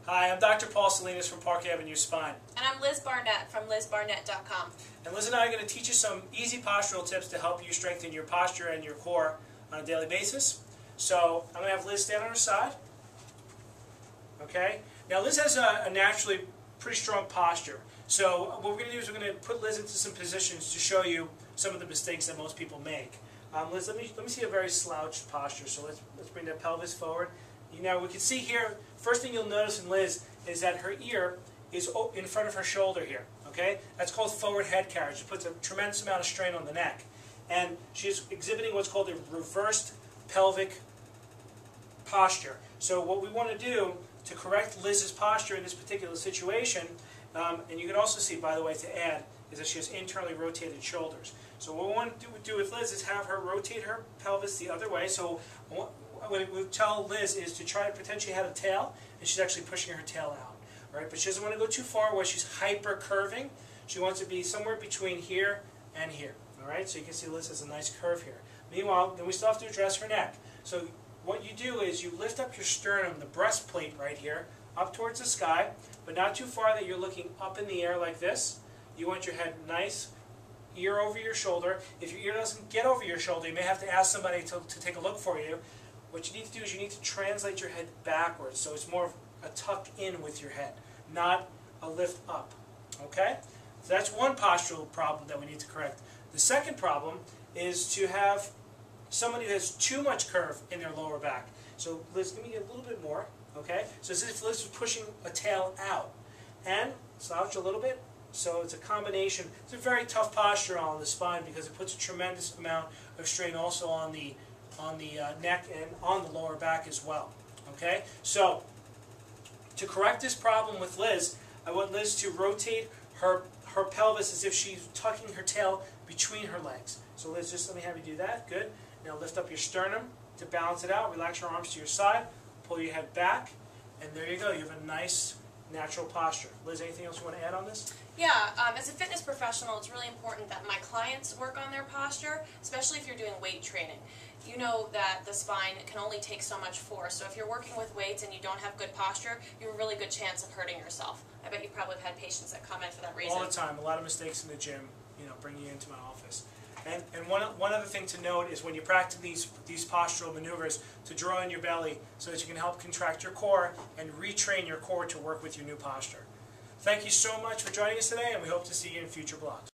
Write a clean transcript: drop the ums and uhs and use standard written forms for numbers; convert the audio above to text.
Hi, I'm Dr. Paul Salinas from Park Avenue Spine. And I'm Liz Barnet from LizBarnet.com. And Liz and I are going to teach you some easy postural tips to help you strengthen your posture and your core on a daily basis. So I'm going to have Liz stand on her side. Okay? Now Liz has a naturally pretty strong posture. So what we're going to do is we're going to put Liz into some positions to show you some of the mistakes that most people make. Liz, let me see a very slouched posture. So let's bring that pelvis forward. Now we can see here, first thing you'll notice in Liz is that her ear is in front of her shoulder here. Okay? That's called forward head carriage. It puts a tremendous amount of strain on the neck. And she's exhibiting what's called a reversed pelvic posture. So what we want to do to correct Liz's posture in this particular situation, and you can also see, by the way, to add, is that she has internally rotated shoulders. So what we want to do with Liz is have her rotate her pelvis the other way. So what we tell Liz is to try to pretend she had a tail, and she's actually pushing her tail out. All right, but she doesn't want to go too far where she's hyper curving. She wants to be somewhere between here and here. All right, so you can see Liz has a nice curve here. Meanwhile, then we still have to address her neck. So what you do is you lift up your sternum, the breastplate right here, up towards the sky, but not too far that you're looking up in the air like this. You want your head nice, ear over your shoulder. If your ear doesn't get over your shoulder, you may have to ask somebody to take a look for you. What you need to do is you need to translate your head backwards, so it's more of a tuck in with your head, not a lift up. Okay? So that's one postural problem that we need to correct. The second problem is to have somebody who has too much curve in their lower back. So Liz, give me a little bit more. Okay? So it's as if Liz was pushing a tail out. And slouch a little bit. So it's a combination. It's a very tough posture on the spine because it puts a tremendous amount of strain also on the neck and on the lower back as well. Okay? So to correct this problem with Liz, I want Liz to rotate her pelvis as if she's tucking her tail between her legs. So Liz, just let me have you do that. Good. Now lift up your sternum to balance it out. Relax your arms to your side. Pull your head back. And there you go. You have a nice natural posture. Liz, anything else you want to add on this? Yeah, as a fitness professional, it's really important that my clients work on their posture, especially if you're doing weight training. You know that the spine can only take so much force, so if you're working with weights and you don't have good posture, you have a really good chance of hurting yourself. I bet you probably have had patients that come in for that reason. All the time. A lot of mistakes in the gym, bring you into my office. And one other thing to note is when you practice these postural maneuvers, to draw in your belly so that you can help contract your core and retrain your core to work with your new posture. Thank you so much for joining us today, and we hope to see you in future blogs.